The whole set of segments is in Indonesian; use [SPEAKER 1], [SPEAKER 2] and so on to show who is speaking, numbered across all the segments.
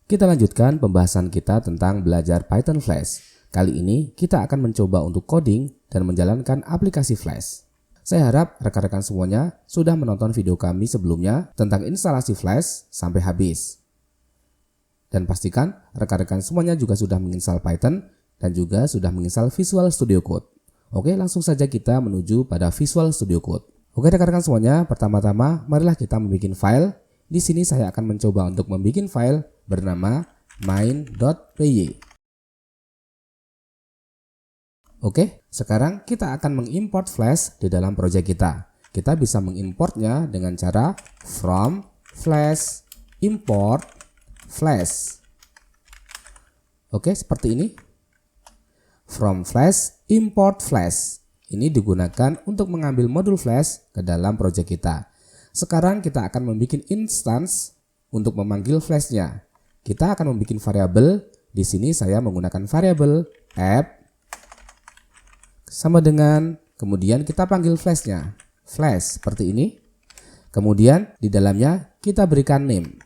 [SPEAKER 1] Kita lanjutkan pembahasan kita tentang belajar Python Flash. Kali ini kita akan mencoba untuk coding dan menjalankan aplikasi Flash. Saya harap rekan-rekan semuanya sudah menonton video kami sebelumnya tentang instalasi Flash sampai habis. Dan pastikan rekan-rekan semuanya juga sudah menginstal Python dan juga sudah menginstal Visual Studio Code. Oke, langsung saja kita menuju pada Visual Studio Code. Oke rekan-rekan semuanya, pertama-tama marilah kita membuat file. Di sini saya akan mencoba untuk membuat file bernama main.py. Oke, sekarang kita akan mengimport Flash di dalam proyek kita. Kita bisa mengimportnya dengan cara from flash import flash. Oke, seperti ini. From flash import flash. Ini digunakan untuk mengambil modul Flash ke dalam proyek kita. Sekarang kita akan membuat instance untuk memanggil Flash-nya. Kita akan membuat variabel. Di sini saya menggunakan variabel app sama dengan kemudian kita panggil Flash-nya. Flash seperti ini. Kemudian di dalamnya kita berikan name.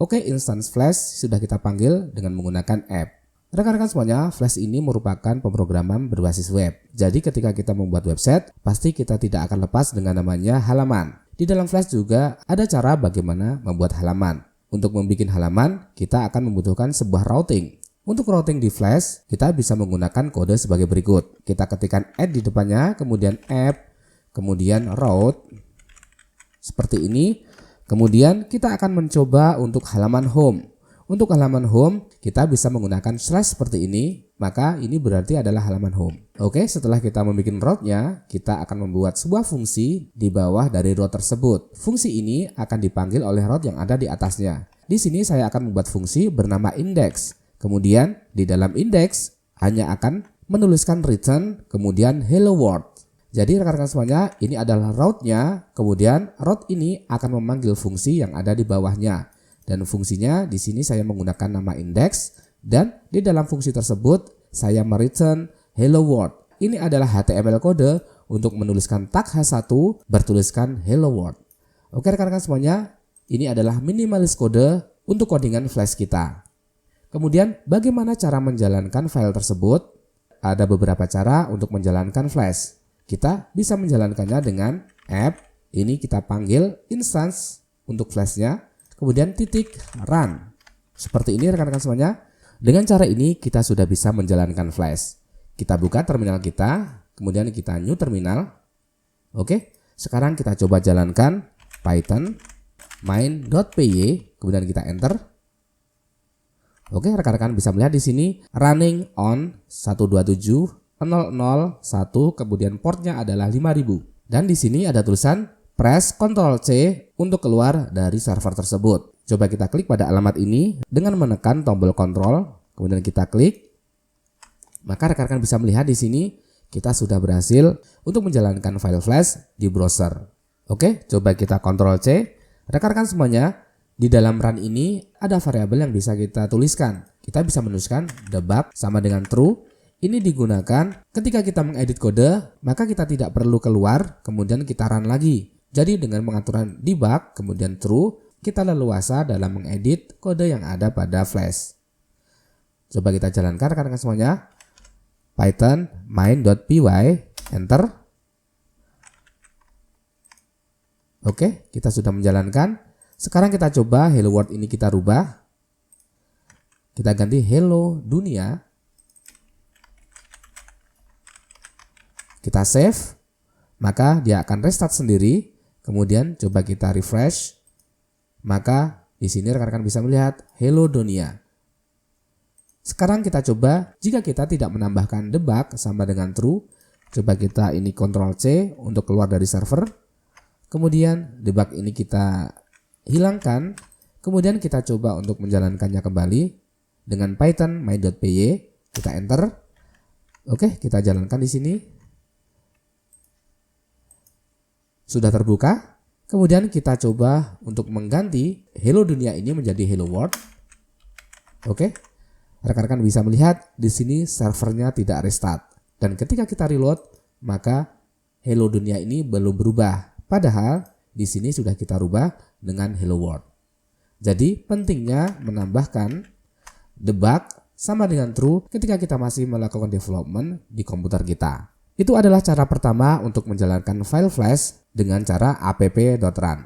[SPEAKER 1] Oke, instance Flash sudah kita panggil dengan menggunakan app. Rekan-rekan semuanya, Flash ini merupakan pemrograman berbasis web. Jadi ketika kita membuat website, pasti kita tidak akan lepas dengan namanya halaman. Di dalam Flash juga ada cara bagaimana membuat halaman. Untuk membuat halaman, kita akan membutuhkan sebuah routing. Untuk routing di Flash, kita bisa menggunakan kode sebagai berikut. Kita ketikkan add di depannya, kemudian app, kemudian route. Seperti ini. Kemudian kita akan mencoba untuk halaman home. Untuk halaman home, kita bisa menggunakan slash seperti ini, maka ini berarti adalah halaman home. Oke, setelah kita membuat route-nya, kita akan membuat sebuah fungsi di bawah dari route tersebut. Fungsi ini akan dipanggil oleh route yang ada di atasnya. Di sini saya akan membuat fungsi bernama index. Kemudian di dalam index hanya akan menuliskan return, kemudian hello world. Jadi rekan-rekan semuanya, ini adalah route-nya, kemudian route ini akan memanggil fungsi yang ada di bawahnya. Dan fungsinya di sini saya menggunakan nama index dan di dalam fungsi tersebut saya mereturn hello world. Ini adalah HTML kode untuk menuliskan tag H1 bertuliskan hello world. Oke rekan-rekan semuanya, ini adalah minimalis kode untuk codingan Flash kita. Kemudian bagaimana cara menjalankan file tersebut? Ada beberapa cara untuk menjalankan Flash. Kita bisa menjalankannya dengan app. Ini kita panggil instance untuk Flash-nya. Kemudian titik run. Seperti ini rekan-rekan semuanya. Dengan cara ini kita sudah bisa menjalankan Flash. Kita buka terminal kita. Kemudian kita new terminal. Oke. Sekarang kita coba jalankan Python main.py. Kemudian kita enter. Oke, rekan-rekan bisa melihat di sini running on 127.0.0.1, kemudian portnya adalah 5000. Dan di sini ada tulisan press Ctrl C untuk keluar dari server tersebut. Coba kita klik pada alamat ini dengan menekan tombol Ctrl, kemudian kita klik. Maka rekan-rekan bisa melihat di sini kita sudah berhasil untuk menjalankan file Flash di browser. Oke, coba kita Ctrl C. Rekan-rekan semuanya, di dalam run ini ada variabel yang bisa kita tuliskan. Kita bisa menuliskan debug sama dengan true. Ini digunakan ketika kita mengedit kode, maka kita tidak perlu keluar, kemudian kita run lagi. Jadi dengan pengaturan debug, kemudian true, kita leluasa dalam mengedit kode yang ada pada Flash. Coba kita jalankan rekan-rekan semuanya. Python main.py, enter. Oke, kita sudah menjalankan. Sekarang kita coba hello world ini kita rubah. Kita ganti hello dunia. Kita save. Maka dia akan restart sendiri. Kemudian coba kita refresh. Maka di sini rekan-rekan bisa melihat hello dunia. Sekarang kita coba jika kita tidak menambahkan debug sama dengan true. Coba kita ini Ctrl C untuk keluar dari server. Kemudian debug ini kita hilangkan, kemudian kita coba untuk menjalankannya kembali dengan Python main.py, kita enter. Oke, kita jalankan di sini. Sudah terbuka. Kemudian kita coba untuk mengganti hello dunia ini menjadi hello world. Oke. Rekan-rekan bisa melihat di sini servernya tidak restart. Dan ketika kita reload, maka hello dunia ini belum berubah. Padahal di sini sudah kita rubah dengan hello world. Jadi pentingnya menambahkan debug sama dengan true ketika kita masih melakukan development di komputer kita. Itu adalah cara pertama untuk menjalankan file flash dengan cara app.run.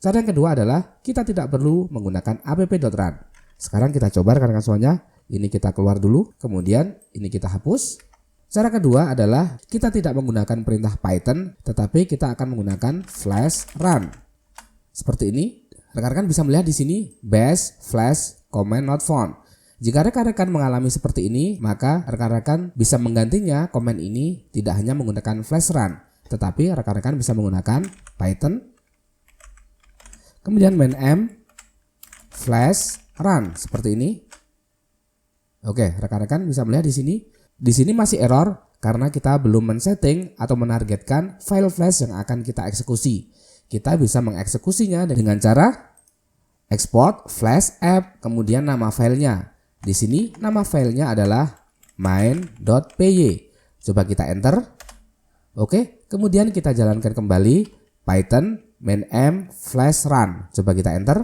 [SPEAKER 1] Cara yang kedua adalah kita tidak perlu menggunakan app.run. Sekarang kita coba rekan-rekan semuanya. Ini kita keluar dulu, kemudian ini kita hapus. Cara kedua adalah kita tidak menggunakan perintah Python, tetapi kita akan menggunakan flash run. Seperti ini. Rekan-rekan bisa melihat di sini bash flash command not found. Jika rekan-rekan mengalami seperti ini, maka rekan-rekan bisa menggantinya komen ini tidak hanya menggunakan flash run, tetapi rekan-rekan bisa menggunakan Python, kemudian -m flash run seperti ini. Oke, rekan-rekan bisa melihat di sini. Di sini masih error karena kita belum men-setting atau menargetkan file flash yang akan kita eksekusi. Kita bisa mengeksekusinya dengan cara export flash app, kemudian nama filenya. Di sini nama filenya adalah main.py. Coba kita enter. Oke, kemudian kita jalankan kembali Python -m flash run. Coba kita enter.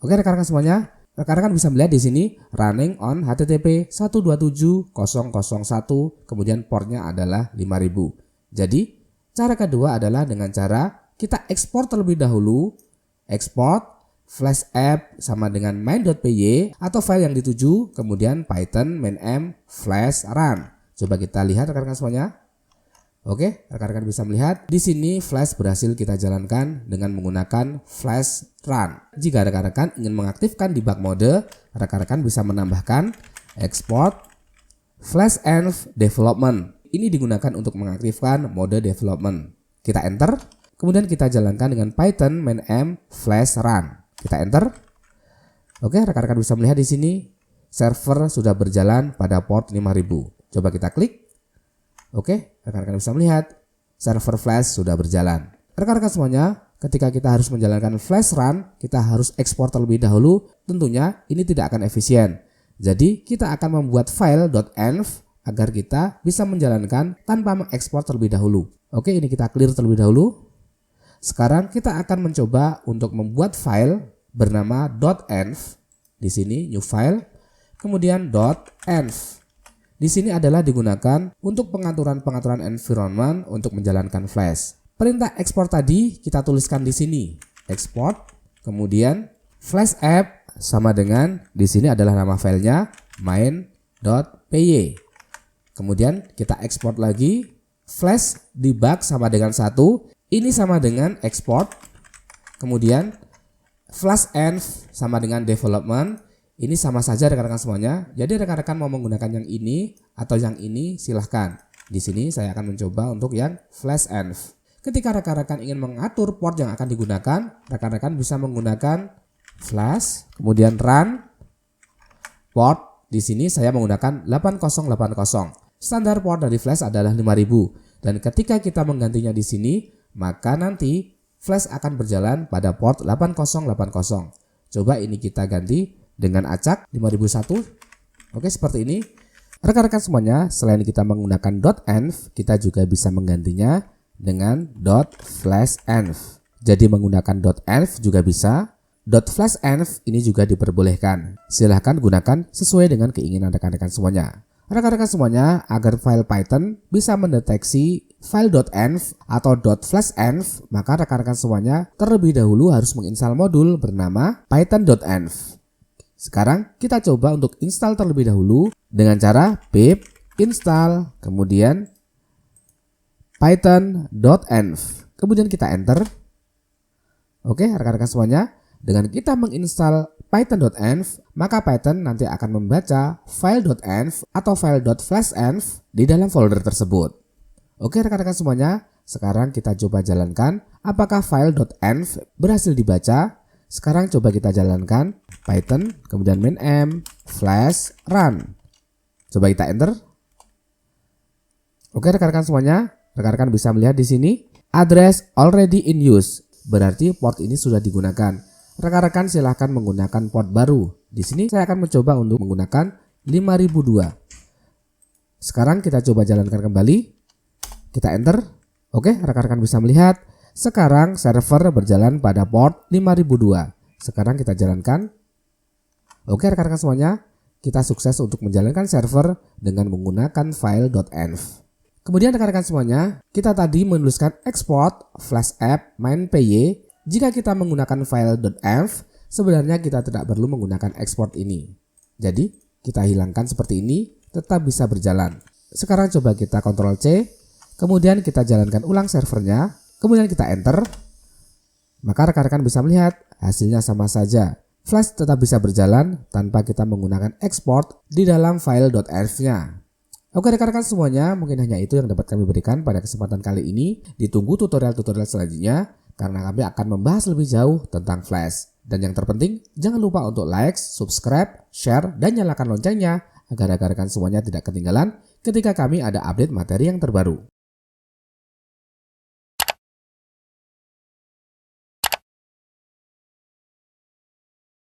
[SPEAKER 1] Oke, rekan-rekan semuanya, rekan-rekan bisa melihat di sini running on HTTP 127.0.1, kemudian portnya adalah 5000. Jadi cara kedua adalah dengan cara kita ekspor terlebih dahulu, export flash app sama dengan main.py atau file yang dituju, kemudian Python -m flash run. Coba kita lihat rekan-rekan semuanya. Oke, rekan-rekan bisa melihat di sini flash berhasil kita jalankan dengan menggunakan flash run. Jika rekan-rekan ingin mengaktifkan debug mode, rekan-rekan bisa menambahkan export flash env development. Ini digunakan untuk mengaktifkan mode development. Kita enter, kemudian kita jalankan dengan Python -m flash run. Kita enter. Oke, rekan-rekan bisa melihat di sini server sudah berjalan pada port 5000. Coba kita klik. Oke, rekan-rekan bisa melihat server flash sudah berjalan. Rekan-rekan semuanya, ketika kita harus menjalankan flash run, kita harus ekspor terlebih dahulu. Tentunya ini tidak akan efisien. Jadi kita akan membuat file .env agar kita bisa menjalankan tanpa mengekspor terlebih dahulu. Oke, ini kita clear terlebih dahulu. Sekarang kita akan mencoba untuk membuat file bernama .env. Di sini new file, kemudian .env. Di sini adalah digunakan untuk pengaturan-pengaturan environment untuk menjalankan flash. Perintah ekspor tadi kita tuliskan di sini, export, kemudian flash app sama dengan di sini adalah nama filenya main.py. Kemudian kita ekspor lagi, flash debug sama dengan 1, ini sama dengan export. Kemudian flash env sama dengan development, ini sama saja rekan-rekan semuanya. Jadi rekan-rekan mau menggunakan yang ini atau yang ini silahkan. Di sini saya akan mencoba untuk yang flash env. Ketika rekan-rekan ingin mengatur port yang akan digunakan, rekan-rekan bisa menggunakan flash, kemudian run port. Di sini saya menggunakan 8080. Standar port dari flash adalah 5000 dan ketika kita menggantinya di sini, maka nanti flash akan berjalan pada port 8080. Coba ini kita ganti dengan acak 5001. Oke, seperti ini. Rekan-rekan semuanya, selain kita menggunakan .env, kita juga bisa menggantinya dengan .flashenv. Jadi menggunakan .env juga bisa. .flashenv ini juga diperbolehkan. Silahkan gunakan sesuai dengan keinginan rekan-rekan semuanya. Rekan-rekan semuanya, agar file Python bisa mendeteksi file .env atau .flashenv, maka rekan-rekan semuanya terlebih dahulu harus menginstal modul bernama python.env. Sekarang kita coba untuk install terlebih dahulu dengan cara pip install, kemudian python.env, kemudian kita enter. Oke, rekan-rekan semuanya, dengan kita menginstal python.env, maka Python nanti akan membaca file .env atau file .flashenv di dalam folder tersebut. Oke rekan-rekan semuanya, sekarang kita coba jalankan apakah file .env berhasil dibaca. Sekarang coba kita jalankan Python, kemudian -m flash run. Coba kita enter. Oke rekan-rekan semuanya, rekan-rekan bisa melihat di sini address already in use, berarti port ini sudah digunakan. Rekan-rekan silahkan menggunakan port baru. Di sini saya akan mencoba untuk menggunakan 5002. Sekarang kita coba jalankan kembali. Kita enter. Oke, rekan-rekan bisa melihat Sekarang server berjalan pada port 5002. Sekarang kita jalankan. Oke rekan-rekan semuanya, kita sukses untuk menjalankan server dengan menggunakan file.env. Kemudian rekan-rekan semuanya, kita tadi menuliskan export flash app main.py. Jika kita menggunakan file.env, sebenarnya kita tidak perlu menggunakan export ini. Jadi kita hilangkan seperti ini, tetap bisa berjalan. Sekarang coba kita Ctrl C, kemudian kita jalankan ulang servernya, kemudian kita enter. Maka rekan-rekan bisa melihat hasilnya sama saja. Flash tetap bisa berjalan tanpa kita menggunakan export di dalam file.env-nya. Oke rekan-rekan semuanya, mungkin hanya itu yang dapat kami berikan pada kesempatan kali ini. Ditunggu tutorial-tutorial selanjutnya karena kami akan membahas lebih jauh tentang Flash. Dan yang terpenting, jangan lupa untuk like, subscribe, share, dan nyalakan loncengnya agar rekan-rekan semuanya tidak ketinggalan ketika kami ada update materi yang terbaru.